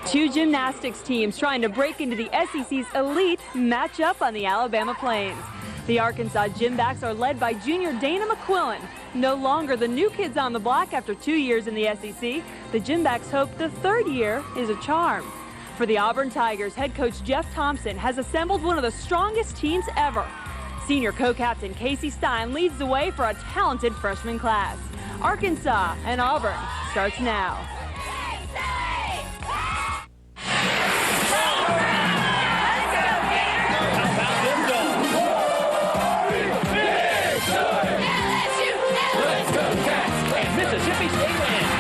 Two gymnastics teams trying to break into the SEC's elite match up on the Alabama Plains. The Arkansas Gymbacks are led by junior Dana McQuillan. No longer the new kids on the block after 2 years in the SEC, the Gymbacks hope the third year is a charm. For the Auburn Tigers, head coach Jeff Thompson has assembled one of the strongest teams ever. Senior co-captain Casey Stein leads the way for a talented freshman class. Arkansas and Auburn starts now. Mississippi State wins.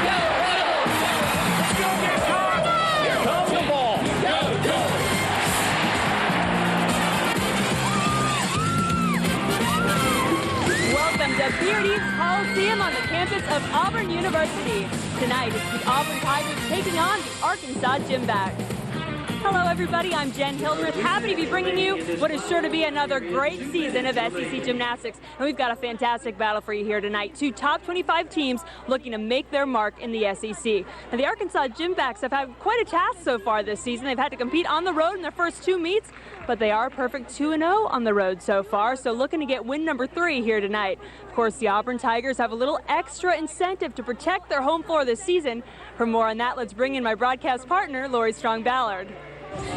Let's go, Gamecocks! Here comes the ball. Go! Welcome to Beard Eves Coliseum on the campus of Auburn University. Tonight it's the Auburn Tigers taking on the Arkansas Gymbacks. Hello everybody, I'm Jen Hildreth, happy to be bringing you what is sure to be another great season of SEC Gymnastics. And we've got a fantastic battle for you here tonight. Two top 25 teams looking to make their mark in the SEC. Now the Arkansas Gymbacks have had quite a task so far this season. They've had to compete on the road in their first two meets, but they are perfect 2-0 on the road so far, so looking to get win number 3 here tonight. Of course, the Auburn Tigers have a little extra incentive to protect their home floor this season. For more on that, let's bring in my broadcast partner, Lori Strong-Ballard.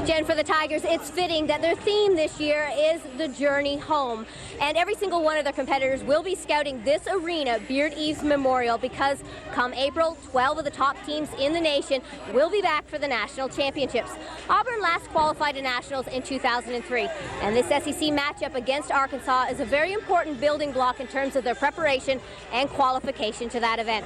Jen, for the Tigers, it's fitting that their theme this year is the journey home. And every single one of their competitors will be scouting this arena, Beard Eves Memorial, because come April, 12 of the top teams in the nation will be back for the national championships. Auburn last qualified to nationals in 2003. And this SEC matchup against Arkansas is a very important building block in terms of their preparation and qualification to that event.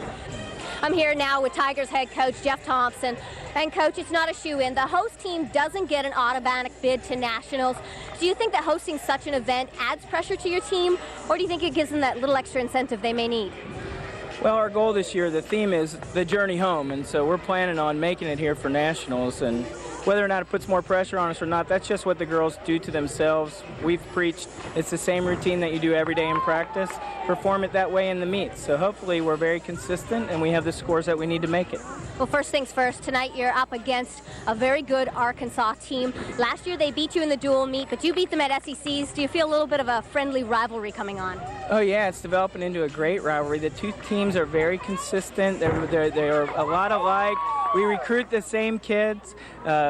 I'm here now with Tigers head coach Jeff Thompson. And coach, it's not a shoe-in. The host team doesn't get an automatic bid to nationals. Do you think that hosting such an event adds pressure to your team, or do you think it gives them that little extra incentive they may need? Well, our goal this year, the theme is the journey home, and so we're planning on making it here for nationals. And whether or not it puts more pressure on us or not, that's just what the girls do to themselves. We've preached it's the same routine that you do every day in practice. Perform it that way in the meets. So hopefully we're very consistent and we have the scores that we need to make it. Well, first things first, tonight you're up against a very good Arkansas team. Last year they beat you in the dual meet, but you beat them at SECs. Do you feel a little bit of a friendly rivalry coming on? Oh yeah, it's developing into a great rivalry. The two teams are very consistent. They're a lot alike. We recruit the same kids.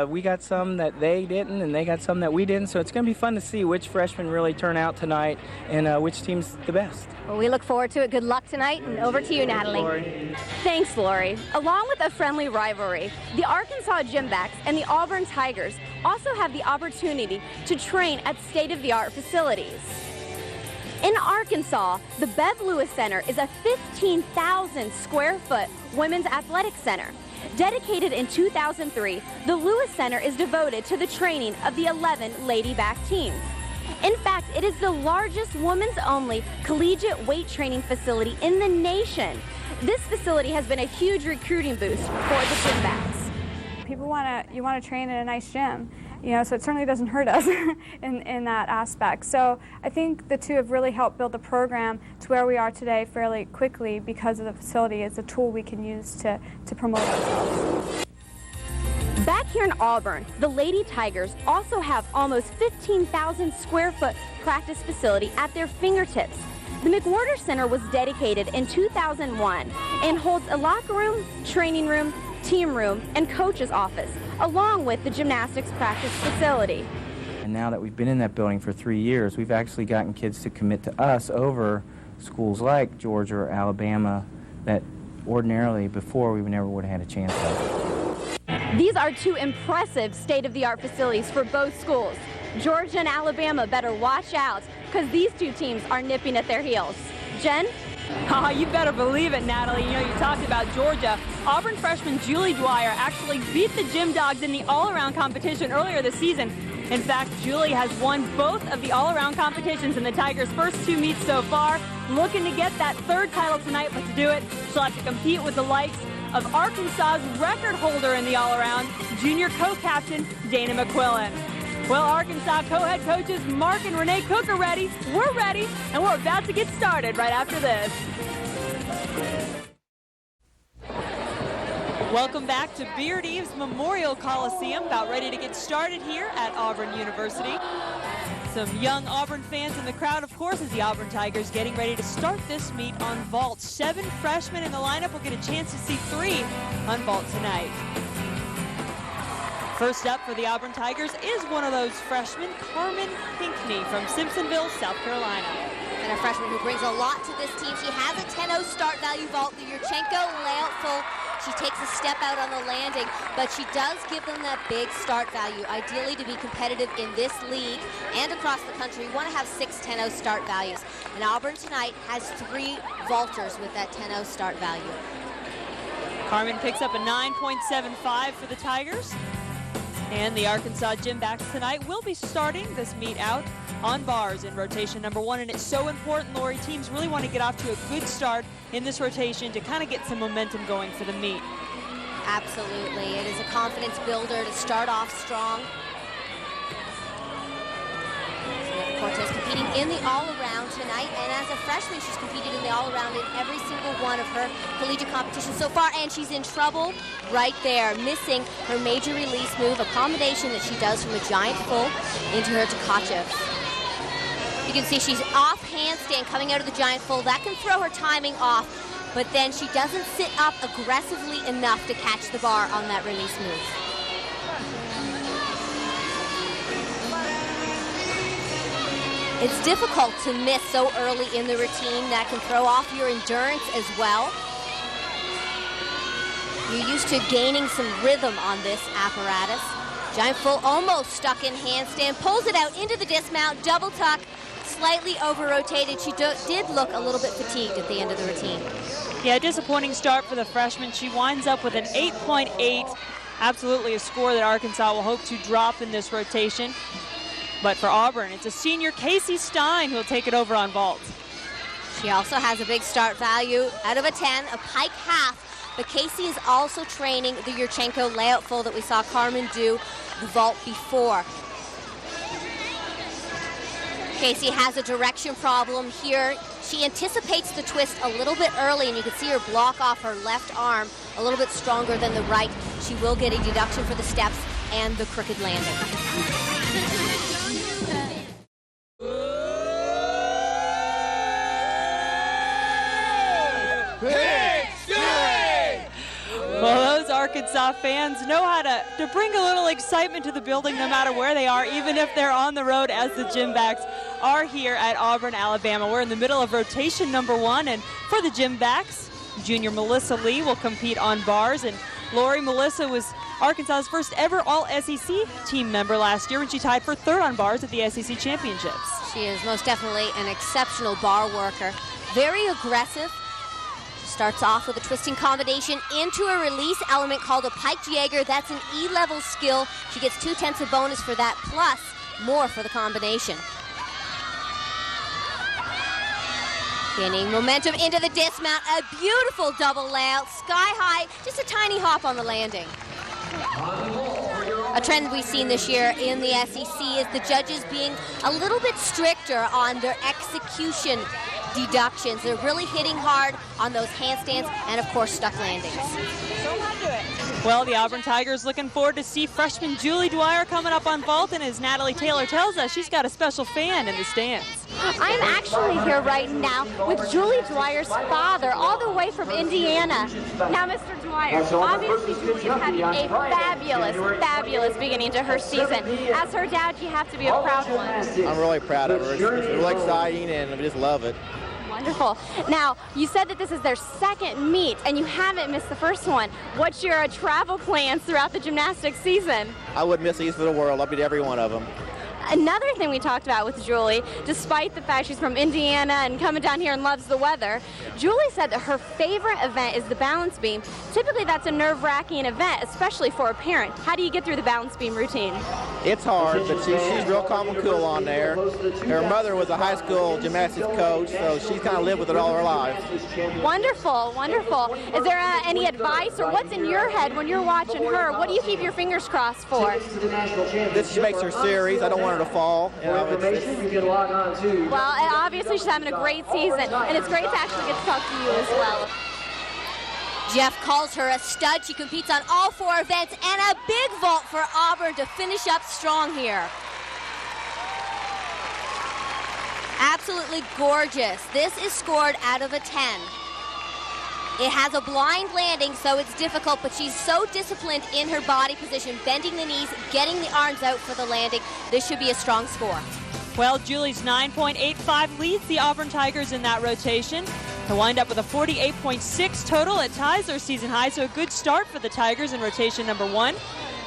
We got some that they didn't, and they got some that we didn't. So it's going to be fun to see which freshmen really turn out tonight and which team's the best. Well, we look forward to it. Good luck tonight, and over to you, Natalie. Lori. Thanks, Lori. Along with a friendly rivalry, the Arkansas Gymbacks and the Auburn Tigers also have the opportunity to train at state-of-the-art facilities. In Arkansas, the Bev Lewis Center is a 15,000 square foot women's athletic center. Dedicated in 2003, the Lewis Center is devoted to the training of the 11 Lady Back teams. In fact, it is the largest women's-only collegiate weight training facility in the nation. This facility has been a huge recruiting boost for the Gymbacks. People you want to train in a nice gym, so it certainly doesn't hurt us in that aspect. So I think the two have really helped build the program to where we are today fairly quickly because of the facility. It's a tool we can use to promote ourselves. Back here in Auburn, the Lady Tigers also have almost 15,000 square foot practice facility at their fingertips. The McWhorter Center was dedicated in 2001 and holds a locker room, training room, team room, and coach's office, along with the gymnastics practice facility. And now that we've been in that building for 3 years, we've actually gotten kids to commit to us over schools like Georgia or Alabama that ordinarily before we never would have had a chance of. These are two impressive state-of-the-art facilities for both schools. Georgia and Alabama better watch out because these two teams are nipping at their heels. Jen? Oh, you better believe it, Natalie. You talked about Georgia. Auburn freshman Julie Dwyer actually beat the Gym Dogs in the all-around competition earlier this season. In fact, Julie has won both of the all-around competitions in the Tigers' first two meets so far. Looking to get that third title tonight, but to do it, she'll have to compete with the likes of Arkansas's record holder in the all-around, junior co-captain Dana McQuillan. Well, Arkansas co-head coaches Mark and Renee Cook are ready. We're ready, and we're about to get started right after this. Welcome back to Beard Eves Memorial Coliseum, about ready to get started here at Auburn University. Some young Auburn fans in the crowd, of course, as the Auburn Tigers getting ready to start this meet on vault. 7 freshmen in the lineup will get a chance to see 3 on vault tonight. First up for the Auburn Tigers is one of those freshmen, Carmen Pinkney from Simpsonville, South Carolina. And a freshman who brings a lot to this team. She has a 10-0 start value vault, the Yurchenko layout full. She takes a step out on the landing, but she does give them that big start value. Ideally, to be competitive in this league and across the country, you want to have 6 10-0 start values. And Auburn tonight has 3 vaulters with that 10-0 start value. Carmen picks up a 9.75 for the Tigers. And the Arkansas Gymnastics tonight will be starting this meet out on bars in rotation number 1. And it's so important, Lori, teams really want to get off to a good start in this rotation to kind of get some momentum going for the meet. Absolutely. It is a confidence builder to start off strong. Cortez competing in the all-around tonight, and as a freshman, she's competed in the all-around in every single one of her collegiate competitions so far, and she's in trouble right there, missing her major release move, a combination that she does from a giant full into her Tkachev. You can see she's off handstand coming out of the giant full. That can throw her timing off, but then she doesn't sit up aggressively enough to catch the bar on that release move. It's difficult to miss so early in the routine. That can throw off your endurance as well. You're used to gaining some rhythm on this apparatus. Giant full almost stuck in handstand, pulls it out into the dismount, double tuck, slightly over-rotated. She did look a little bit fatigued at the end of the routine. Yeah, disappointing start for the freshman. She winds up with an 8.8, absolutely a score that Arkansas will hope to drop in this rotation. But for Auburn, it's a senior, Casey Stein, who will take it over on vault. She also has a big start value out of a 10, a pike half. But Casey is also training the Yurchenko layout full that we saw Carmen do the vault before. Casey has a direction problem here. She anticipates the twist a little bit early, and you can see her block off her left arm a little bit stronger than the right. She will get a deduction for the steps and the crooked landing. Well, those Arkansas fans know how to bring a little excitement to the building no matter where they are, even if they're on the road, as the Gymnastics are here at Auburn, Alabama. We're in the middle of rotation number 1, and for the Gymnastics, junior Melissa Lee will compete on bars. And Lori, Melissa was Arkansas's first ever All-SEC team member last year when she tied for 3rd on bars at the SEC Championships. She is most definitely an exceptional bar worker. Very aggressive. Starts off with a twisting combination into a release element called a pike Jaeger. That's an E-level skill. She gets 2/10 of bonus for that, plus more for the combination. Gaining momentum into the dismount. A beautiful double layout, sky high, just a tiny hop on the landing. A trend we've seen this year in the SEC is the judges being a little bit stricter on their execution deductions. They're really hitting hard on those handstands and, of course, stuck landings. Well, the Auburn Tigers looking forward to see freshman Julie Dwyer coming up on vault, and as Natalie Taylor tells us, she's got a special fan in the stands. I'm actually here right now with Julie Dwyer's father, all the way from Indiana. Now, Mr. Dwyer, obviously Julie is having a fabulous beginning to her season. As her dad, you have to be a proud one. I'm really proud of her. It's really exciting, and I just love it. Wonderful. Now, you said that this is their 2nd meet, and you haven't missed the first one. What's your travel plans throughout the gymnastics season? I wouldn't miss these for the world. I'll be to every one of them. Another thing we talked about with Julie, despite the fact she's from Indiana and coming down here and loves the weather, Julie said that her favorite event is the balance beam. Typically that's a nerve-wracking event, especially for a parent. How do you get through the balance beam routine? It's hard, but she's real calm and cool on there. Her mother was a high school gymnastics coach, so she's kind of lived with it all her life. Wonderful, wonderful. Is there any advice, or what's in your head when you're watching her? What do you keep your fingers crossed for? This makes her series. I don't want her to fall. You know, well, and obviously she's having a great season, and it's great to actually get to talk to you as well. Jeff calls her a stud. She competes on all 4 events, and a big vault for Auburn to finish up strong here. Absolutely gorgeous. This is scored out of a 10. It has a blind landing, so it's difficult, but she's so disciplined in her body position, bending the knees, getting the arms out for the landing. This should be a strong score. Well, Julie's 9.85 leads the Auburn Tigers in that rotation. To wind up with a 48.6 total, it ties their season high, so a good start for the Tigers in rotation number 1.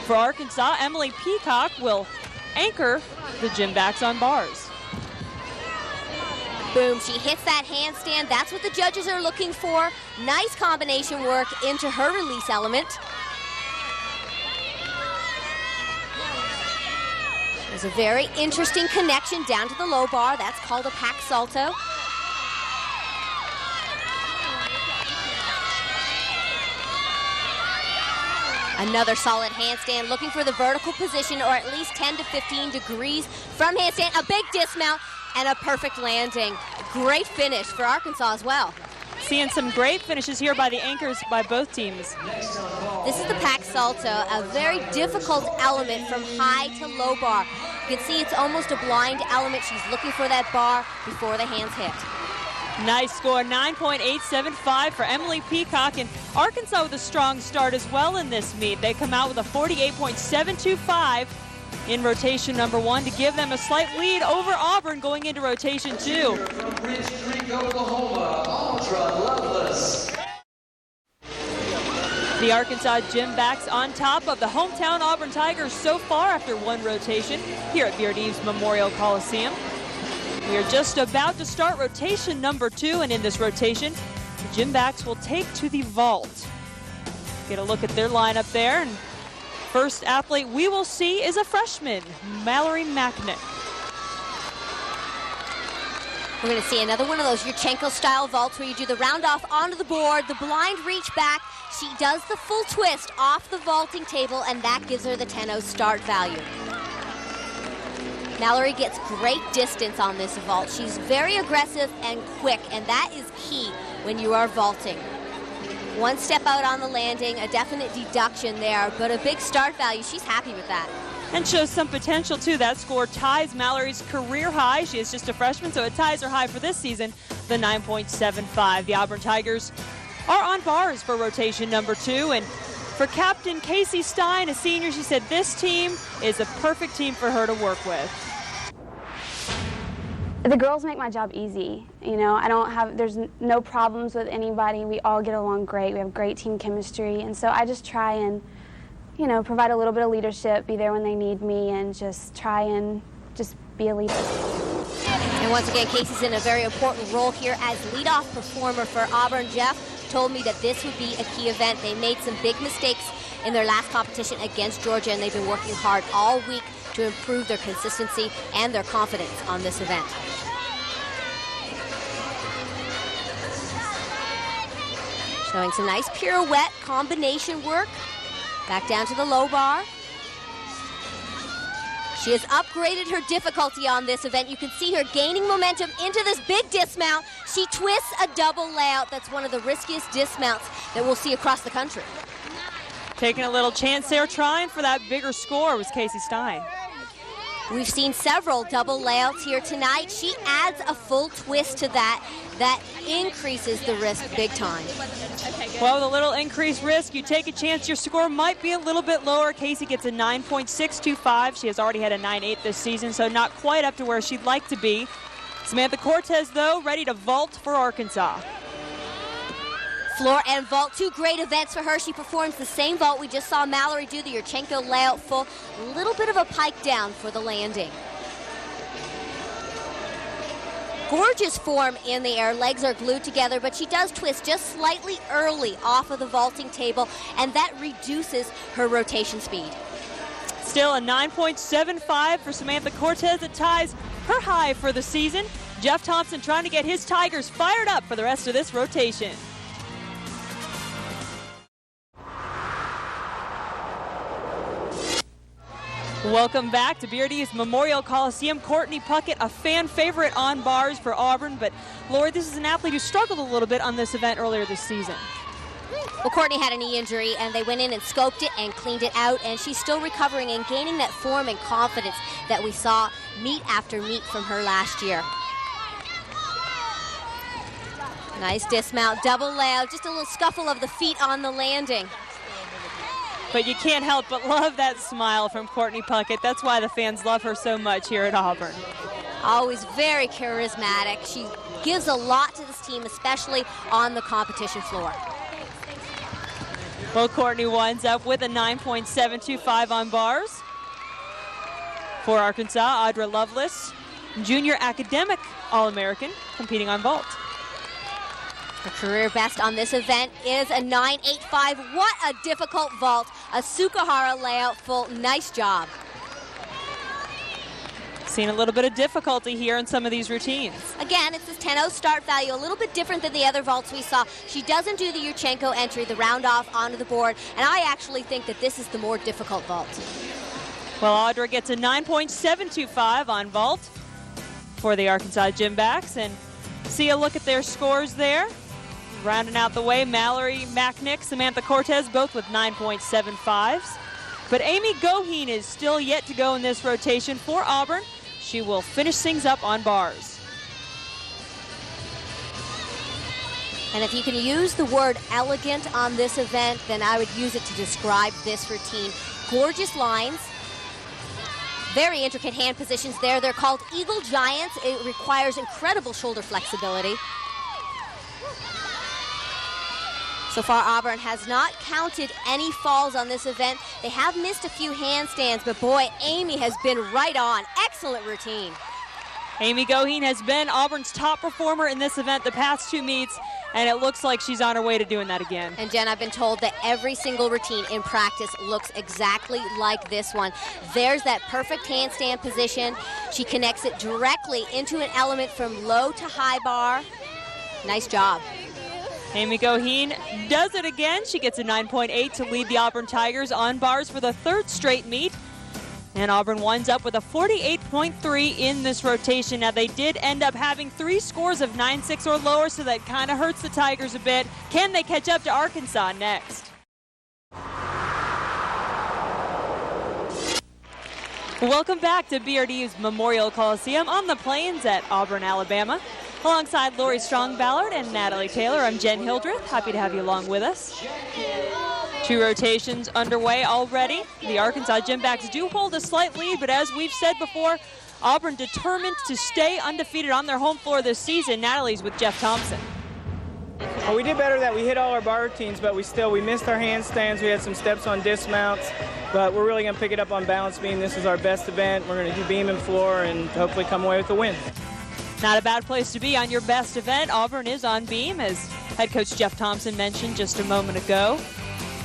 For Arkansas, Emily Peacock will anchor the Gymbacks on bars. Boom, she hits that handstand. That's what the judges are looking for. Nice combination work into her release element. There's a very interesting connection down to the low bar. That's called a pack salto. Another solid handstand, looking for the vertical position, or at least 10 to 15 degrees from handstand. A big dismount and a perfect landing. Great finish for Arkansas as well. Seeing some great finishes here by the anchors by both teams. This is the pack salto, a very difficult element from high to low bar. You can see it's almost a blind element. She's looking for that bar before the hands hit. Nice score, 9.875 for Emily Peacock, and Arkansas with a strong start as well in this meet. They come out with a 48.725 in rotation number 1 to give them a slight lead over Auburn going into rotation 2. From Ridge Creek, Oklahoma, Audra Lovelace. The Arkansas Gymbacks on top of the hometown Auburn Tigers so far after 1 rotation here at Beard Eves Memorial Coliseum. We are just about to start rotation number 2, and in this rotation, the Gymbacks will take to the vault. Get a look at their lineup there, and first athlete we will see is a freshman, Mallory Macknick. We're going to see another one of those Yurchenko-style vaults where you do the round off onto the board, the blind reach back. She does the full twist off the vaulting table, and that gives her the 10-0 start value. Mallory gets great distance on this vault. She's very aggressive and quick, and that is key when you are vaulting. 1 step out on the landing, a definite deduction there, but a big start value. She's happy with that. And shows some potential too. That score ties Mallory's career high. She is just a freshman, so it ties her high for this season, the 9.75. The Auburn Tigers are on bars for rotation number 2, and for Captain Casey Stein, a senior, she said this team is a perfect team for her to work with. The girls make my job easy. You know, there's no problems with anybody. We all get along great. We have great team chemistry. And so I just try and, provide a little bit of leadership, be there when they need me, and just try and just be a leader. And once again, Casey's in a very important role here as leadoff performer for Auburn. Jeff told me that this would be a key event. They made some big mistakes in their last competition against Georgia, and they've been working hard all week to improve their consistency and their confidence on this event. Showing some nice pirouette combination work. Back down to the low bar. She has upgraded her difficulty on this event. You can see her gaining momentum into this big dismount. She twists a double layout. That's one of the riskiest dismounts that we'll see across the country. Taking a little chance there, trying for that bigger score was Casey Stein. We've seen several double layouts here tonight. She adds a full twist to that. That increases the risk big time. Well, with a little increased risk, you take a chance. Your score might be a little bit lower. Casey gets a 9.625. She has already had a 9.8 this season, so not quite up to where she'd like to be. Samantha Cortez, though, ready to vault for Arkansas. Floor and vault, 2 great events for her. She performs the same vault we just saw Mallory do, the Yurchenko layout full. A little bit of a pike down for the landing. Gorgeous form in the air, legs are glued together, but she does twist just slightly early off of the vaulting table, and that reduces her rotation speed. Still a 9.75 for Samantha Cortez. It ties her high for the season. Jeff Thompson trying to get his Tigers fired up for the rest of this rotation. Welcome back to Beard Eves Memorial Coliseum. Courtney Puckett, a fan favorite on bars for Auburn, but Lori, this is an athlete who struggled a little bit on this event earlier this season. Well, Courtney had a knee injury, and they went in and scoped it and cleaned it out, and she's still recovering and gaining that form and confidence that we saw meet after meet from her last year. Nice dismount, double layout, just a little scuffle of the feet on the landing. But you can't help but love that smile from Courtney Puckett. That's why the fans love her so much here at Auburn. Always very charismatic. She gives a lot to this team, especially on the competition floor. Well, Courtney winds up with a 9.725 on bars. For Arkansas, Audra Lovelace, junior academic All-American, competing on vault. Her career best on this event is a 9.85. What a difficult vault. A Sukahara layout full. Nice job. Seen a little bit of difficulty here in some of these routines. Again, it's this 10-0 start value, a little bit different than the other vaults we saw. She doesn't do the Yurchenko entry, the round off onto the board, and I actually think that this is the more difficult vault. Well, Audra gets a 9.725 on vault for the Arkansas Gymbacks, and see a look at their scores there. Rounding out the way, Mallory Macknick, Samantha Cortez, both with 9.75s. But Amy Goheen is still yet to go in this rotation for Auburn. She will finish things up on bars. And if you can use the word elegant on this event, then I would use it to describe this routine. Gorgeous lines, very intricate hand positions there. They're called Eagle Giants. It requires incredible shoulder flexibility. So far, Auburn has not counted any falls on this event. They have missed a few handstands, but boy, Amy has been right on. Excellent routine. Amy Goheen has been Auburn's top performer in this event the past two meets, and it looks like she's on her way to doing that again. And Jen, I've been told that every single routine in practice looks exactly like this one. There's that perfect handstand position. She connects it directly into an element from low to high bar. Nice job. Amy Goheen does it again. She gets a 9.8 to lead the Auburn Tigers on bars for the third straight meet. And Auburn winds up with a 48.3 in this rotation. Now, they did end up having 3 scores of 9.6 or lower, so that kind of hurts the Tigers a bit. Can they catch up to Arkansas next? Welcome back to BRD's Memorial Coliseum on the Plains at Auburn, Alabama. Alongside Lori Strong-Ballard and Natalie Taylor, I'm Jen Hildreth. Happy to have you along with us. 2 rotations underway already. The Arkansas Gymbacks do hold a slight lead, but as we've said before, Auburn determined to stay undefeated on their home floor this season. Natalie's with Jeff Thompson. Well, we did better that we hit all our bar routines, but we missed our handstands. We had some steps on dismounts, but we're really going to pick it up on balance beam. This is our best event. We're going to do beam and floor and hopefully come away with a win. Not a bad place to be on your best event. Auburn is on beam, as head coach Jeff Thompson mentioned just a moment ago.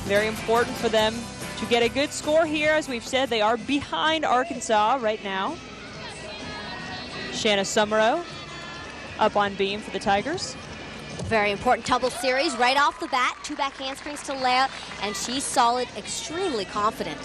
Very important for them to get a good score here. As we've said, they are behind Arkansas right now. Shanna Summerow up on beam for the Tigers. Very important tumble series right off the bat. 2 back handsprings to layout, and she's solid, extremely confident.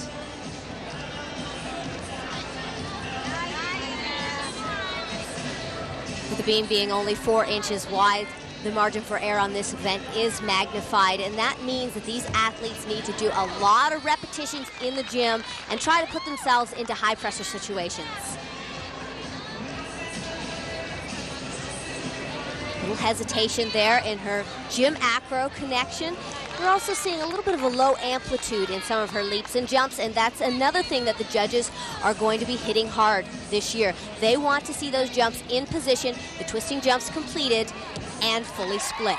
With the beam being only 4 inches wide, the margin for error on this event is magnified, and that means that these athletes need to do a lot of repetitions in the gym and try to put themselves into high-pressure situations. A little hesitation there in her gym acro connection. We're also seeing a little bit of a low amplitude in some of her leaps and jumps, and that's another thing that the judges are going to be hitting hard this year. They want to see those jumps in position, the twisting jumps completed, and fully split.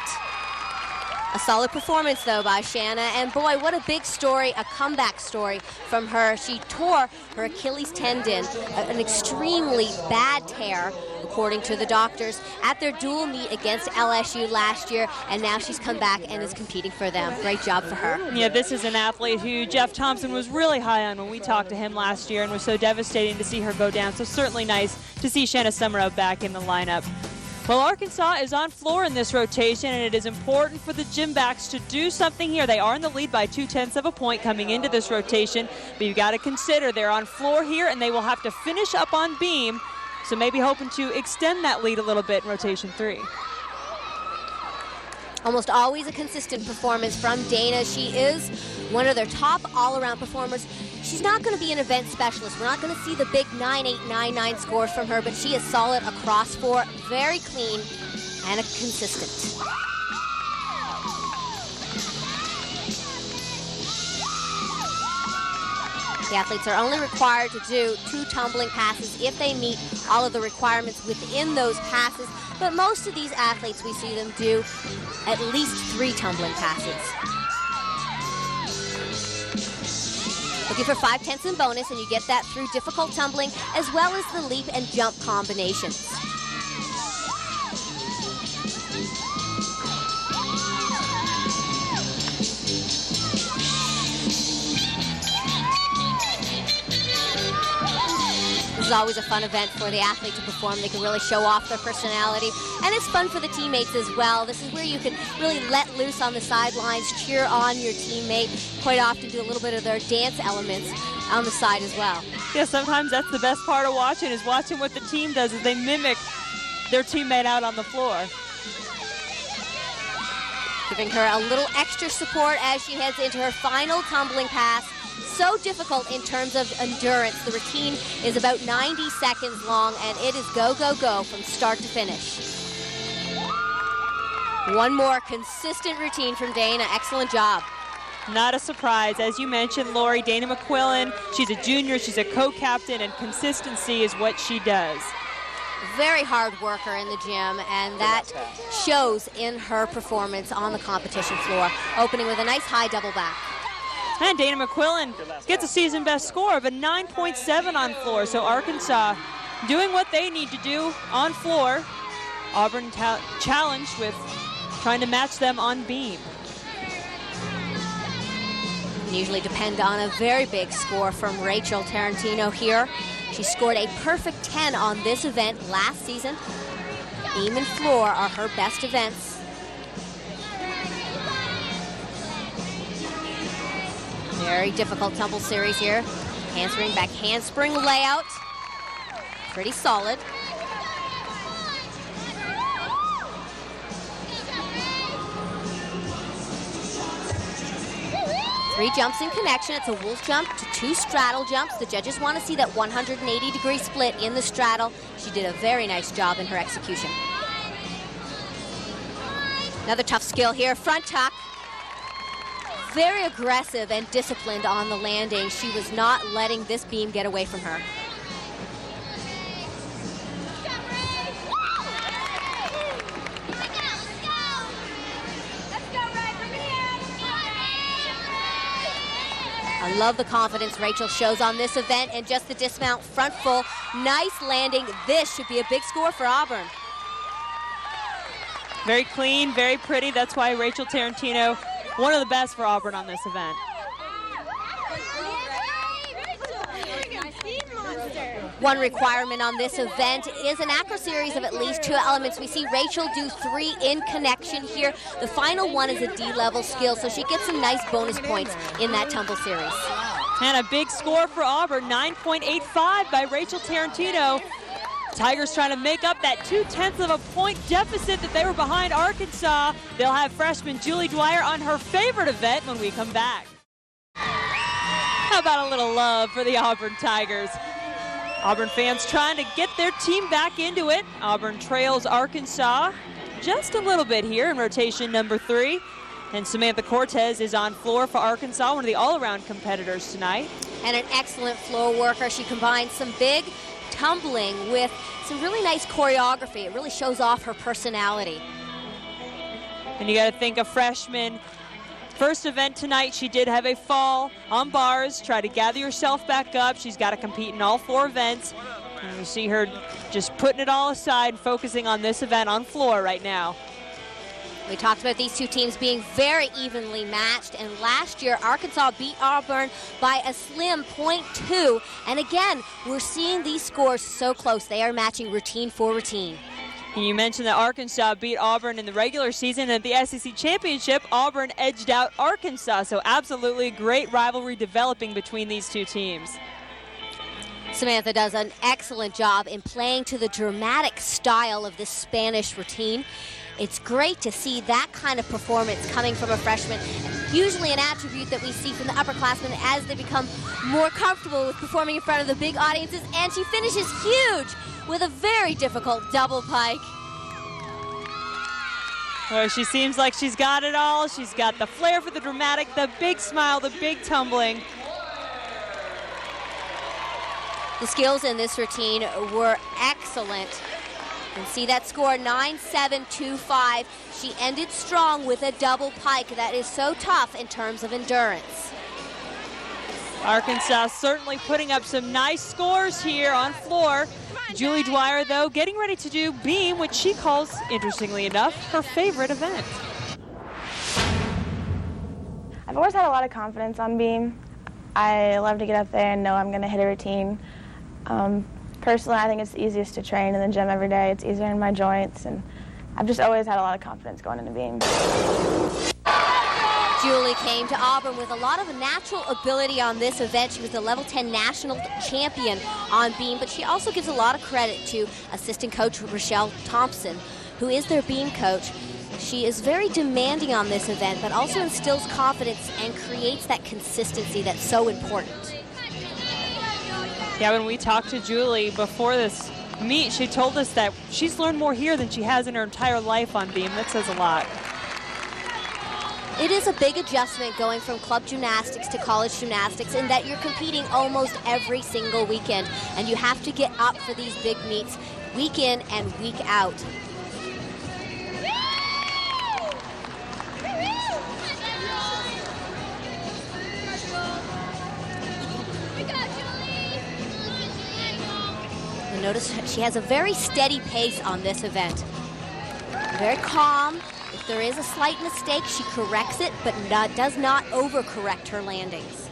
A solid performance, though, by Shanna, and boy, what a big story, a comeback story from her. She tore her Achilles tendon, an extremely bad tear, according to the doctors, at their dual meet against LSU last year, and now she's come back and is competing for them. Great job for her. Yeah, this is an athlete who Jeff Thompson was really high on when we talked to him last year, and was so devastating to see her go down. So certainly nice to see Shanna Summerow back in the lineup. Well, Arkansas is on floor in this rotation, and it is important for the Gymbacks to do something here. They are in the lead by 0.2 of a point coming into this rotation, but you've got to consider they're on floor here, and they will have to finish up on beam, so maybe hoping to extend that lead a little bit in rotation 3. Almost always a consistent performance from Dana. She is one of their top all-around performers. She's not going to be an event specialist. We're not going to see the big 9.8, 9.9 scores from her, but she is solid across 4, very clean and consistent. The athletes are only required to do 2 tumbling passes if they meet all of the requirements within those passes, but most of these athletes, we see them do at least 3 tumbling passes. Looking for 5/10 in bonus, and you get that through difficult tumbling as well as the leap and jump combinations. This is always a fun event for the athlete to perform. They can really show off their personality, and it's fun for the teammates as well. This is where you can really let loose on the sidelines, cheer on your teammate, quite often do a little bit of their dance elements on the side as well. Yeah, sometimes that's the best part of watching, is watching what the team does as they mimic their teammate out on the floor. Giving her a little extra support as she heads into her final tumbling pass. So difficult in terms of endurance. The routine is about 90 seconds long, and it is go, go, go from start to finish. One more consistent routine from Dana. Excellent job. Not a surprise. As you mentioned, Lori, Dana McQuillan, she's a junior, she's a co-captain, and consistency is what she does. Very hard worker in the gym, and that shows in her performance on the competition floor, opening with a nice high double back. And Dana McQuillan gets a season best score of a 9.7 on floor. So Arkansas doing what they need to do on floor. Auburn challenged with trying to match them on beam. And usually depend on a very big score from Rachel Tarantino here. She scored a perfect 10 on this event last season. Beam and floor are her best events. Very difficult tumble series here. Handspring, back handspring layout. Pretty solid. Three jumps in connection. It's a wolf jump to 2 straddle jumps. The judges want to see that 180-degree split in the straddle. She did a very nice job in her execution. Another tough skill here, front tuck. Very aggressive and disciplined on the landing. She was not letting this beam get away from her. I love the confidence Rachel shows on this event, and just the dismount front full. Nice landing. This should be a big score for Auburn. Very clean, very pretty. That's why Rachel Tarantino, one of the best for Auburn on this event. One requirement on this event is an acro series of at least 2 elements. We see Rachel do 3 in connection here. The final one is a D-level skill, so she gets some nice bonus points in that tumble series. And a big score for Auburn, 9.85 by Rachel Tarantino. Tigers trying to make up that 0.2 of a point deficit that they were behind Arkansas. They'll have freshman Julie Dwyer on her favorite event when we come back. How about a little love for the Auburn Tigers? Auburn fans trying to get their team back into it. Auburn trails Arkansas just a little bit here in rotation number 3. And Samantha Cortez is on floor for Arkansas, one of the all-around competitors tonight. And an excellent floor worker. She combines some big tumbling with some really nice choreography. It really shows off her personality. And you got to think a freshman. First event tonight, she did have a fall on bars, try to gather yourself back up. She's got to compete in all 4 events. And you see her just putting it all aside, focusing on this event on floor right now. We talked about these 2 teams being very evenly matched, and last year Arkansas beat Auburn by a slim 0.2. And again, we're seeing these scores so close. They are matching routine for routine. And you mentioned that Arkansas beat Auburn in the regular season. At the SEC Championship, Auburn edged out Arkansas. So absolutely great rivalry developing between these 2 teams. Samantha does an excellent job in playing to the dramatic style of this Spanish routine. It's great to see that kind of performance coming from a freshman. Usually an attribute that we see from the upperclassmen as they become more comfortable with performing in front of the big audiences. And she finishes huge with a very difficult double pike. Well, she seems like she's got it all. She's got the flair for the dramatic, the big smile, the big tumbling. The skills in this routine were excellent. You can see that score, 9-7-2-5. She ended strong with a double pike. That is so tough in terms of endurance. Arkansas certainly putting up some nice scores here on floor. Julie Dwyer, though, getting ready to do beam, which she calls, interestingly enough, her favorite event. I've always had a lot of confidence on beam. I love to get up there and know I'm going to hit a routine. Personally, I think it's the easiest to train in the gym every day. It's easier in my joints, and I've just always had a lot of confidence going into beam. Julie came to Auburn with a lot of natural ability on this event. She was the level 10 national champion on beam, but she also gives a lot of credit to assistant coach Rochelle Thompson, who is their beam coach. She is very demanding on this event, but also instills confidence and creates that consistency that's so important. Yeah, when we talked to Julie before this meet, she told us that she's learned more here than she has in her entire life on beam. That says a lot. It is a big adjustment going from club gymnastics to college gymnastics in that you're competing almost every single weekend, and you have to get up for these big meets week in and week out. And notice she has a very steady pace on this event. Very calm. If there is a slight mistake, she corrects it, but does not overcorrect her landings.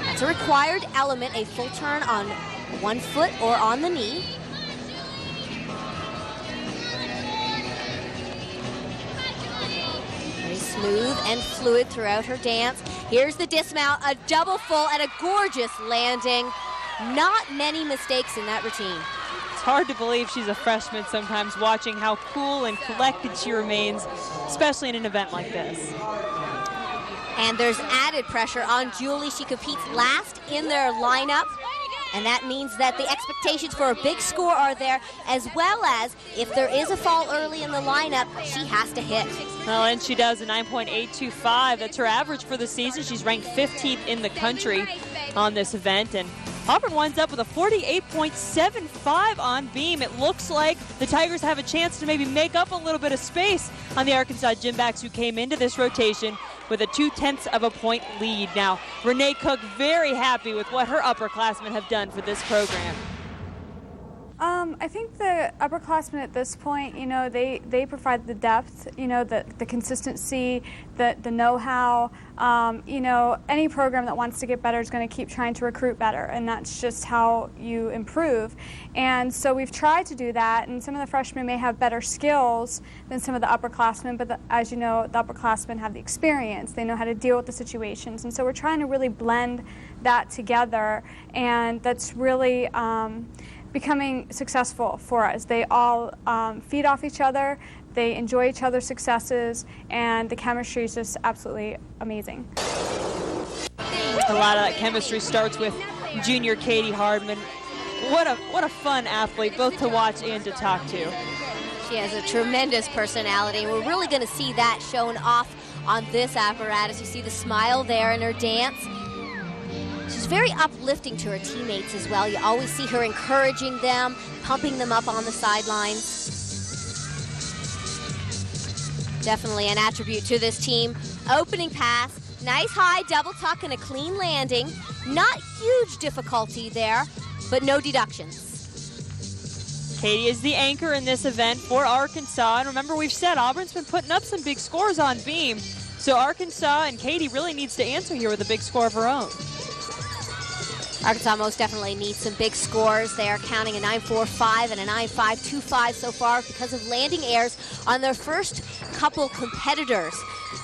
That's a required element, a full turn on one foot or on the knee. Very smooth and fluid throughout her dance. Here's the dismount, a double full and a gorgeous landing. Not many mistakes in that routine. It's hard to believe she's a freshman sometimes, watching how cool and collected she remains, especially in an event like this. And there's added pressure on Julie. She competes last in their lineup, and that means that the expectations for a big score are there, as well as if there is a fall early in the lineup, she has to hit. Well, and she does a 9.825. That's her average for the season. She's ranked 15th in the country on this event, and Auburn winds up with a 48.75 on beam. It looks like the Tigers have a chance to maybe make up a little bit of space on the Arkansas Gymbacks, who came into this rotation with a 0.2 of a point lead. Now, Renee Cook very happy with what her upperclassmen have done for this program. I think the upperclassmen at this point, you know, they provide the depth, you know, the consistency, the know-how. You know, any program that wants to get better is going to keep trying to recruit better, and that's just how you improve. And so we've tried to do that, and some of the freshmen may have better skills than some of the upperclassmen, but as you know, the upperclassmen have the experience. They know how to deal with the situations, and so we're trying to really blend that together, and that's really becoming successful for us. They all feed off each other, they enjoy each other's successes, and the chemistry is just absolutely amazing. A lot of that chemistry starts with junior Katie Hardman. What a fun athlete, both to watch and to talk to. She has a tremendous personality, and we're really going to see that shown off on this apparatus. You see the smile there in her dance. She's very uplifting to her teammates as well. You always see her encouraging them, pumping them up on the sidelines. Definitely an attribute to this team. Opening pass, nice high double tuck and a clean landing. Not huge difficulty there, but no deductions. Katie is the anchor in this event for Arkansas. And remember, we've said Auburn's been putting up some big scores on beam. So Arkansas and Katie really needs to answer here with a big score of her own. Arkansas most definitely needs some big scores. They are counting a 9.45 and a 9.525 so far because of landing errors on their first couple competitors.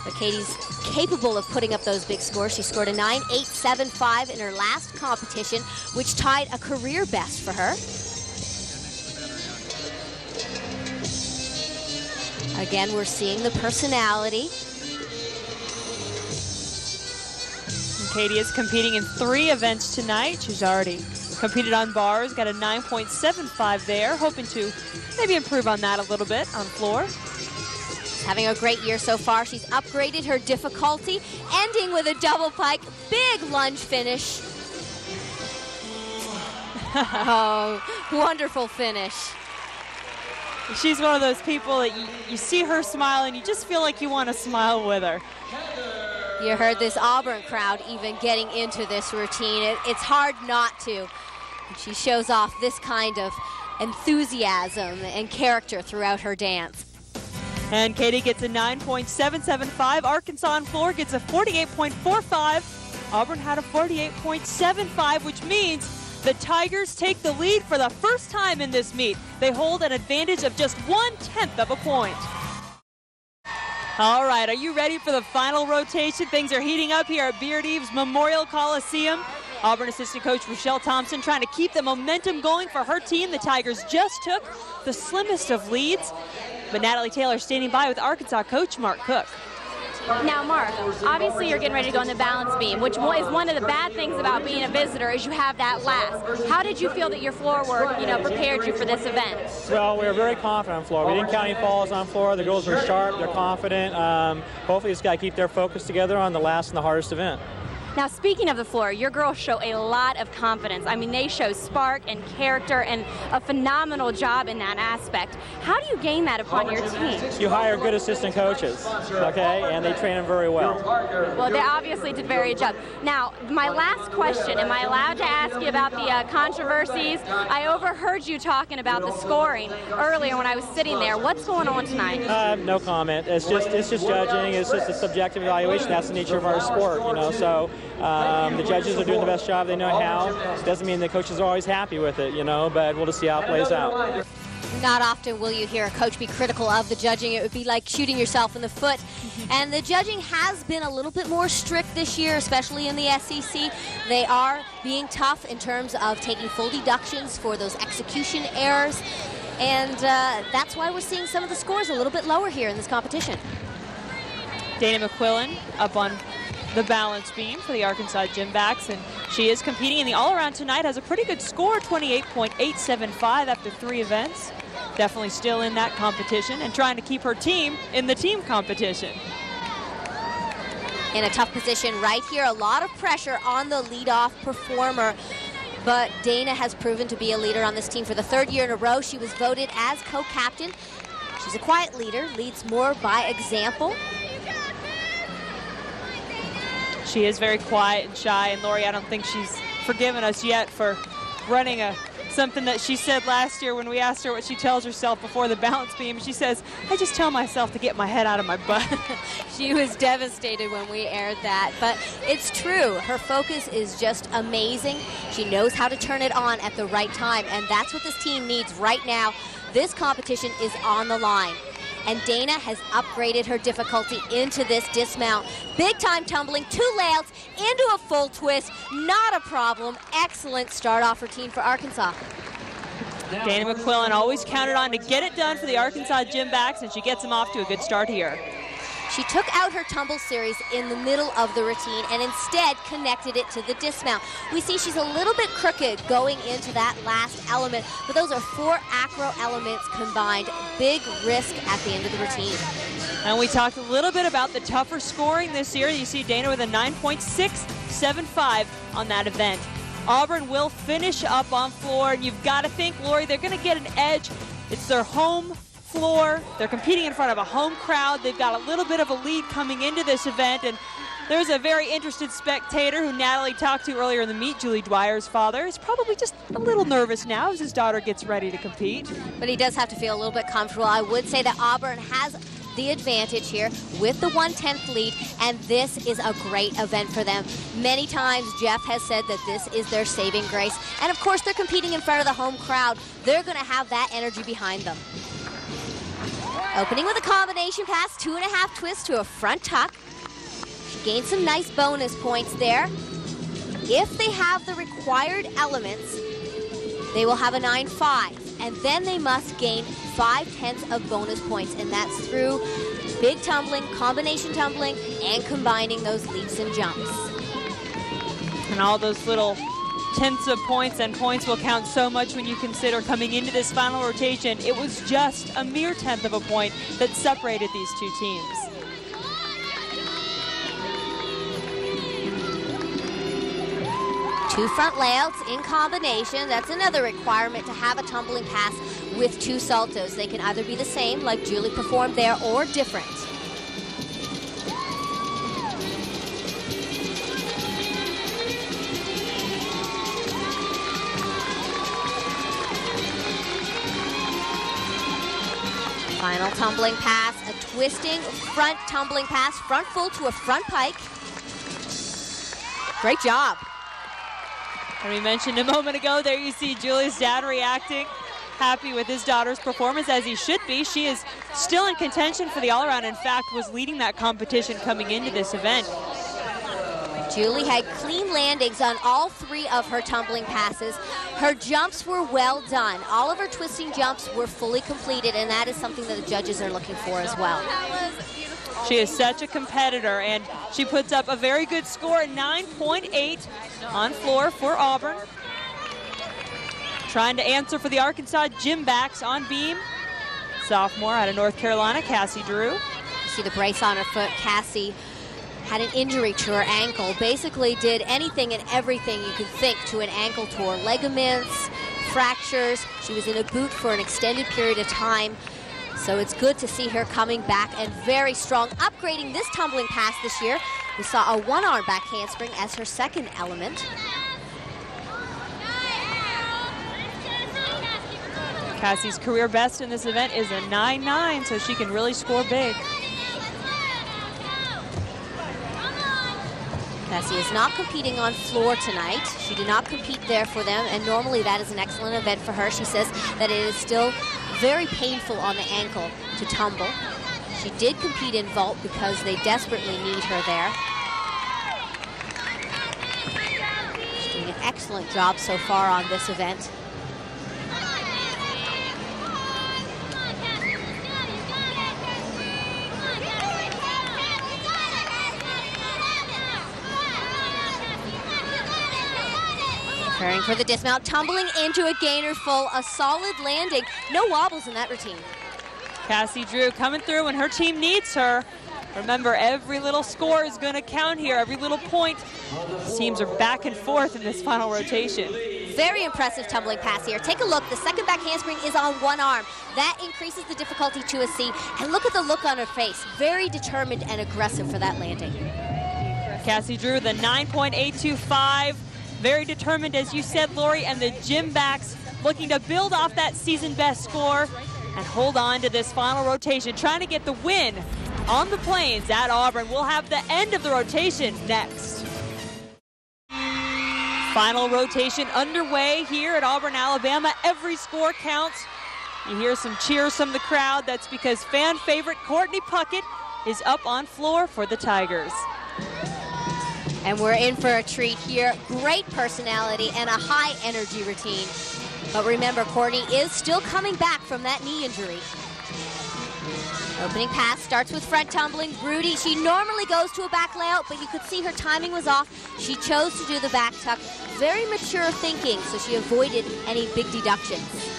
But Katie's capable of putting up those big scores. She scored a 9.875 in her last competition, which tied a career best for her. Again, we're seeing the personality. And Katie is competing in 3 events tonight. She's already competed on bars, got a 9.75 there, hoping to maybe improve on that a little bit on floor. Having a great year so far. She's upgraded her difficulty, ending with a double pike. Big lunge finish. Oh, wonderful finish. She's one of those people that you see her smile and you just feel like you want to smile with her. You heard this Auburn crowd even getting into this routine. It's hard not to. She shows off this kind of enthusiasm and character throughout her dance. And Katie gets a 9.775. Arkansas on floor gets a 48.45. Auburn had a 48.75, which means the Tigers take the lead for the first time in this meet. They hold an advantage of just 1/10 of a point. All right, are you ready for the final rotation? Things are heating up here at Beard Eves Memorial Coliseum. Auburn assistant coach Rochelle Thompson trying to keep the momentum going for her team. The Tigers just took the slimmest of leads, but Natalie Taylor standing by with Arkansas coach Mark Cook. Now, Mark, obviously you're getting ready to go on the balance beam, which is one of the bad things about being a visitor is you have that last. How did you feel that your floor work, prepared you for this event? Well, we were very confident on floor. We didn't count any falls on floor. The girls were sharp. They're confident. Hopefully, just got to keep their focus together on the last and the hardest event. Now, speaking of the floor, your girls show a lot of confidence. I mean, they show spark and character and a phenomenal job in that aspect. How do you gain that upon your team? You hire good assistant coaches, okay, and they train them very well. Well, they obviously did very good job. Now, my last question, am I allowed to ask you about the controversies? I overheard you talking about the scoring earlier when I was sitting there. What's going on tonight? No comment. It's just judging. It's just a subjective evaluation. That's the nature of our sport, so the judges are doing the best job they know how. Doesn't mean the coaches are always happy with it, but we'll just see how it plays out. Not often will you hear a coach be critical of the judging. It would be like shooting yourself in the foot. And the judging has been a little bit more strict this year, especially in the SEC. They are being tough in terms of taking full deductions for those execution errors. And that's why we're seeing some of the scores a little bit lower here in this competition. Dana McQuillan up on the balance beam for the Arkansas Gymnastics, and she is competing in the all-around tonight, has a pretty good score, 28.875 after 3 events. Definitely still in that competition and trying to keep her team in the team competition. In a tough position right here, a lot of pressure on the leadoff performer, but Dana has proven to be a leader on this team for the 3rd year in a row. She was voted as co-captain. She's a quiet leader, leads more by example. She is very quiet and shy, and Lori, I don't think she's forgiven us yet for running something that she said last year when we asked her what she tells herself before the balance beam. She says, I just tell myself to get my head out of my butt. She was devastated when we aired that, but it's true. Her focus is just amazing. She knows how to turn it on at the right time, and that's what this team needs right now. This competition is on the line. And Dana has upgraded her difficulty into this dismount. Big time tumbling, 2 layouts into a full twist, not a problem. Excellent start off routine for Arkansas. Dana McQuillan always counted on to get it done for the Arkansas Gymnastics, and she gets them off to a good start here. She took out her tumble series in the middle of the routine and instead connected it to the dismount. We see she's a little bit crooked going into that last element, but those are 4 acro elements combined. Big risk at the end of the routine. And we talked a little bit about the tougher scoring this year. You see Dana with a 9.675 on that event. Auburn will finish up on floor, and you've got to think, Lori, they're going to get an edge. It's their home floor. They're competing in front of a home crowd. They've got a little bit of a lead coming into this event, and there's a very interested spectator who Natalie talked to earlier in the meet, Julie Dwyer's father. He's probably just a little nervous now as his daughter gets ready to compete. But he does have to feel a little bit comfortable. I would say that Auburn has the advantage here with the 1/10 lead, and this is a great event for them. Many times Jeff has said that this is their saving grace, and of course they're competing in front of the home crowd. They're going to have that energy behind them. Opening with a combination pass, 2.5 twists to a front tuck. She gained some nice bonus points there. If they have the required elements, they will have a 9.5. and then they must gain 5/10 of bonus points, and that's through big tumbling, combination tumbling, and combining those leaps and jumps. And all those little tenths of points and points will count so much when you consider coming into this final rotation. It was just a mere tenth of a point that separated these two teams. Two front layouts in combination. That's another requirement to have a tumbling pass with two saltos. They can either be the same, like Julie performed there, or different. Final tumbling pass, a twisting front tumbling pass, front full to a front pike. Great job. And we mentioned a moment ago, there you see Julie's dad reacting, happy with his daughter's performance, as he should be. She is still in contention for the all-around. In fact, was leading that competition coming into this event. Julie had clean landings on all three of her tumbling passes. Her jumps were well done. All of her twisting jumps were fully completed, and that is something that the judges are looking for as well. She is such a competitor, and she puts up a very good score, 9.8 on floor for Auburn. Trying to answer for the Arkansas Gymbacks on beam. Sophomore out of North Carolina, Cassie Drew. You see the brace on her foot. Cassie had an injury to her ankle. Basically did anything and everything you could think to an ankle, tore ligaments, fractures. She was in a boot for an extended period of time. So it's good to see her coming back and very strong, upgrading this tumbling pass this year. We saw a one-arm back handspring as her second element. Cassie's career best in this event is a 9.9, so she can really score big. Cassie is not competing on floor tonight. She did not compete there for them, and normally that is an excellent event for her. She says that it is still very painful on the ankle to tumble. She did compete in vault because they desperately need her there. She's doing an excellent job so far on this event. Preparing for the dismount, tumbling into a gainer full, a solid landing. No wobbles in that routine. Cassie Drew coming through when her team needs her. Remember, every little score is going to count here, every little point. Teams are back and forth in this final rotation. Very impressive tumbling pass here. Take a look, the second back handspring is on one arm. That increases the difficulty to a C. And look at the look on her face. Very determined and aggressive for that landing. Cassie Drew, the 9.825. Very determined, as you said, Lori, and the Gymbacks looking to build off that season best score and hold on to this final rotation, trying to get the win on the plains at Auburn. We'll have the end of the rotation next. Final rotation underway here at Auburn, Alabama. Every score counts. You hear some cheers from the crowd. That's because fan favorite Courtney Puckett is up on floor for the Tigers. And we're in for a treat here. Great personality and a high energy routine. But remember, Courtney is still coming back from that knee injury. Opening pass starts with front tumbling. Rudy, she normally goes to a back layout, but you could see her timing was off. She chose to do the back tuck. Very mature thinking, so she avoided any big deductions.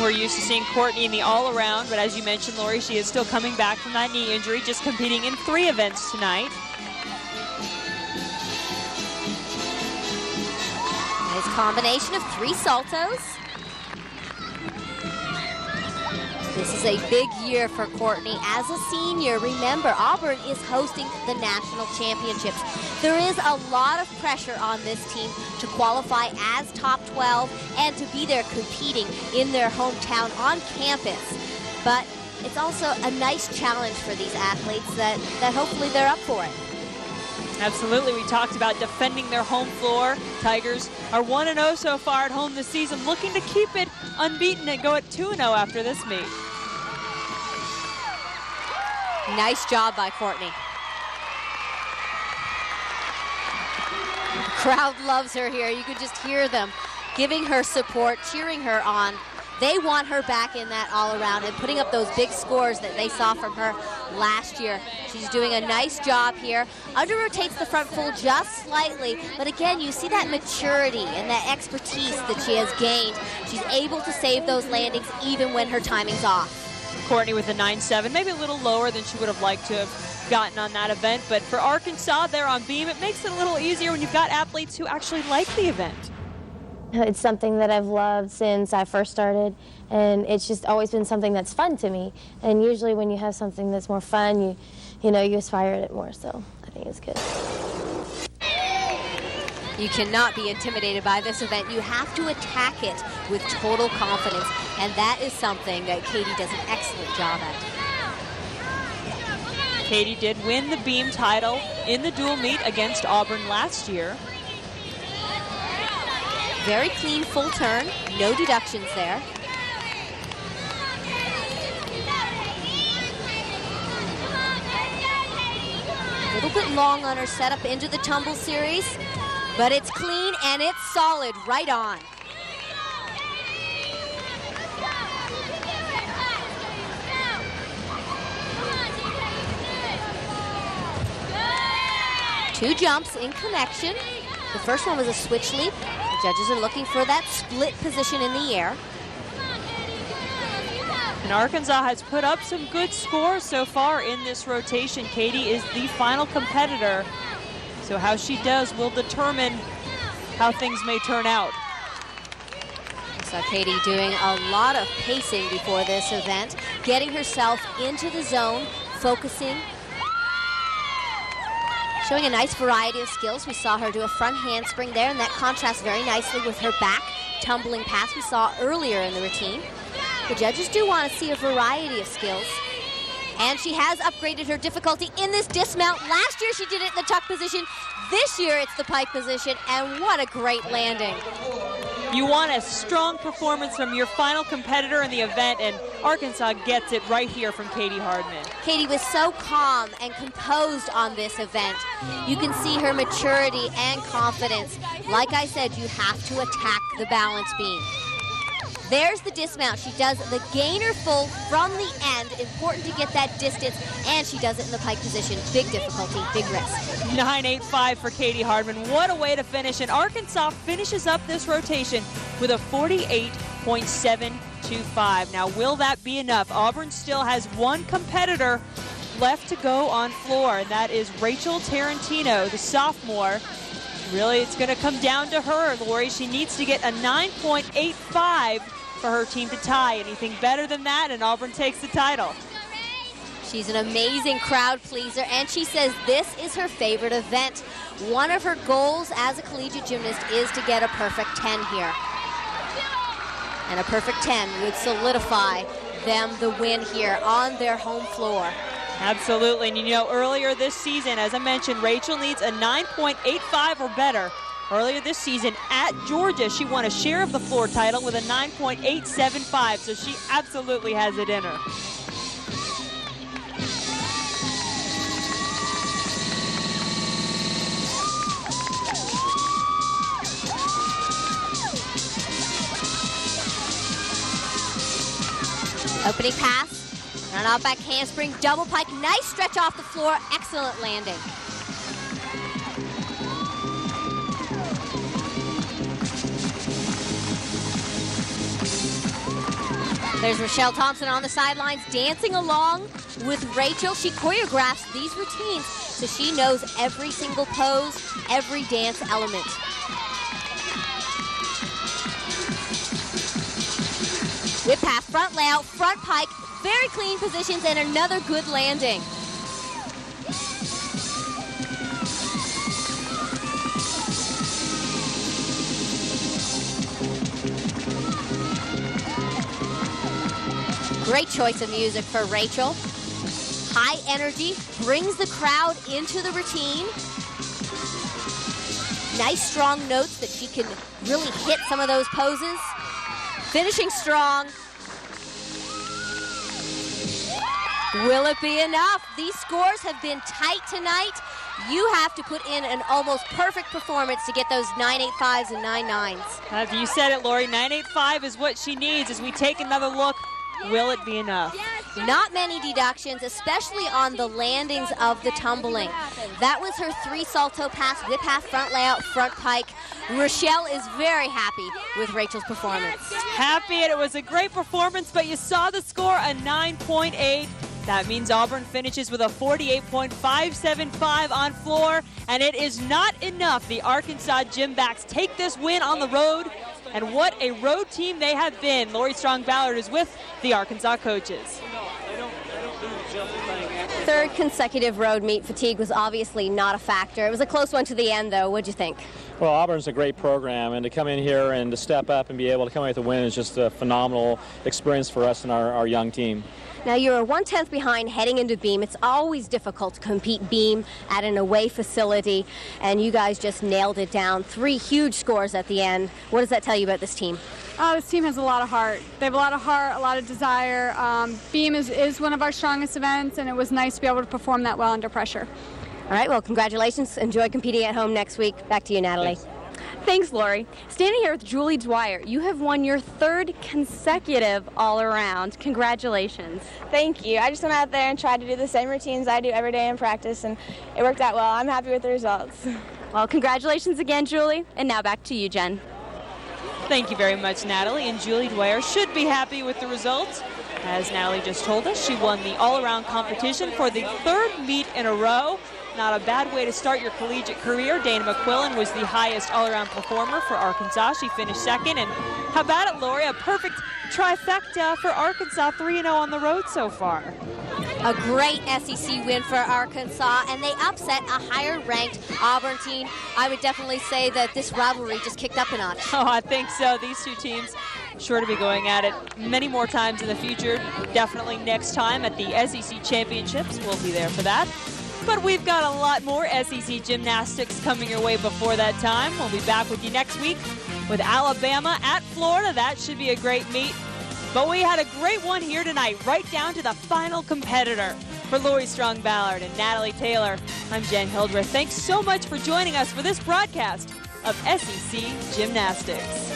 We're used to seeing Courtney in the all-around, but as you mentioned, Lori, she is still coming back from that knee injury, just competing in 3 events tonight. Nice combination of 3 saltos. This is a big year for Courtney. As a senior, remember, Auburn is hosting the national championships. There is a lot of pressure on this team to qualify as top 12 and to be there competing in their hometown on campus. But it's also a nice challenge for these athletes that hopefully they're up for it. Absolutely. We talked about defending their home floor. Tigers are 1-0 so far at home this season, looking to keep it unbeaten and go at 2-0 after this meet. Nice job by Courtney. Crowd loves her here. You could just hear them giving her support, cheering her on. They want her back in that all-around and putting up those big scores that they saw from her last year. She's doing a nice job here. Under-rotates the front full just slightly, but again, you see that maturity and that expertise that she has gained. She's able to save those landings even when her timing's off. Courtney with a 9.7, maybe a little lower than she would have liked to have gotten on that event, but for Arkansas, they're on beam. It makes it a little easier when you've got athletes who actually like the event. It's something that I've loved since I first started, and it's just always been something that's fun to me. And usually when you have something that's more fun, you aspire at it more, so I think it's good. You cannot be intimidated by this event. You have to attack it with total confidence, and that is something that Katie does an excellent job at. Katie did win the beam title in the dual meet against Auburn last year. Very clean full turn, no deductions there. A little bit long on her setup into the tumble series, but it's clean and it's solid right on. Two jumps in connection. The first one was a switch leap. The judges are looking for that split position in the air. And Arkansas has put up some good scores so far in this rotation. Katie is the final competitor, so how she does will determine how things may turn out. So Katie doing a lot of pacing before this event, getting herself into the zone, focusing, showing a nice variety of skills. We saw her do a front handspring there, and that contrasts very nicely with her back tumbling pass we saw earlier in the routine. The judges do want to see a variety of skills. And she has upgraded her difficulty in this dismount. Last year she did it in the tuck position. This year it's the pike position, and what a great landing. You want a strong performance from your final competitor in the event, and Arkansas gets it right here from Katie Hardman. Katie was so calm and composed on this event. You can see her maturity and confidence. Like I said, you have to attack the balance beam. There's the dismount. She does the gainer full from the end. Important to get that distance, and she does it in the pike position. Big difficulty, big risk. 9.85 for Katie Hardman. What a way to finish. And Arkansas finishes up this rotation with a 48.725. Now, will that be enough? Auburn still has one competitor left to go on floor, and that is Rachel Tarantino, the sophomore. Really, it's going to come down to her, Lori. She needs to get a 9.85 for her team to tie. Anything better than that, and Auburn takes the title. She's an amazing crowd pleaser, and she says this is her favorite event. One of her goals as a collegiate gymnast is to get a perfect 10 here. And a perfect 10 would solidify them the win here on their home floor. Absolutely, and you know, earlier this season, as I mentioned, Rachel needs a 9.85 or better. Earlier this season at Georgia, she won a share of the floor title with a 9.875, so she absolutely has it in her. Opening pass. Run off back handspring, double pike, nice stretch off the floor, excellent landing. There's Rochelle Thompson on the sidelines dancing along with Rachel. She choreographs these routines, so she knows every single pose, every dance element. Whip half, front layout, front pike, very clean positions, and another good landing. Great choice of music for Rachel. High energy, brings the crowd into the routine. Nice strong notes that she can really hit some of those poses. Finishing strong. Will it be enough? These scores have been tight tonight. you have to put in an almost perfect performance to get those 9.85s and 9.9s. You said it, Lori. 9.85 is what she needs. As we take another look, will it be enough? Not many deductions, especially on the landings of the tumbling. That was her 3 salto pass, whip half, front layout, front pike. Rochelle is very happy with Rachel's performance. Happy, and it was a great performance, but you saw the score, a 9.8. That means Auburn finishes with a 48.575 on floor, and it is not enough. The Arkansas Gymbacks take this win on the road, and what a road team they have been. Lori Strong-Ballard is with the Arkansas coaches. Third consecutive road meet. Fatigue was obviously not a factor. It was a close one to the end, though. What'd you think? Well, Auburn's a great program, and to come in here and to step up and be able to come away with a win is just a phenomenal experience for us and our young team. Now, you're 1/10 behind heading into beam. It's always difficult to compete beam at an away facility, and you guys just nailed it down. 3 huge scores at the end. What does that tell you about this team? This team has a lot of heart. They have a lot of heart, a lot of desire. Beam is one of our strongest events, and it was nice to be able to perform that well under pressure. All right, well, congratulations. Enjoy competing at home next week. Back to you, Natalie. Thanks, Lori. Standing here with Julie Dwyer, you have won your 3rd consecutive all-around. Congratulations. Thank you. I just went out there and tried to do the same routines I do every day in practice, and it worked out well. I'm happy with the results. Well, congratulations again, Julie. And now back to you, Jen. Thank you very much, Natalie. And Julie Dwyer should be happy with the results. As Natalie just told us, she won the all-around competition for the 3rd meet in a row. Not a bad way to start your collegiate career. Dana McQuillan was the highest all-around performer for Arkansas. She finished 2nd. And how about it, Lori? A perfect trifecta for Arkansas, 3-0 on the road so far. A great SEC win for Arkansas, and they upset a higher-ranked Auburn team. I would definitely say that this rivalry just kicked up a notch. Oh, I think so. These 2 teams sure to be going at it many more times in the future. Definitely next time at the SEC Championships. We'll be there for that. But we've got a lot more SEC gymnastics coming your way before that time. We'll be back with you next week with Alabama at Florida. That should be a great meet. But we had a great one here tonight, right down to the final competitor. For Lori Strong-Ballard and Natalie Taylor, I'm Jen Hildreth. Thanks so much for joining us for this broadcast of SEC Gymnastics.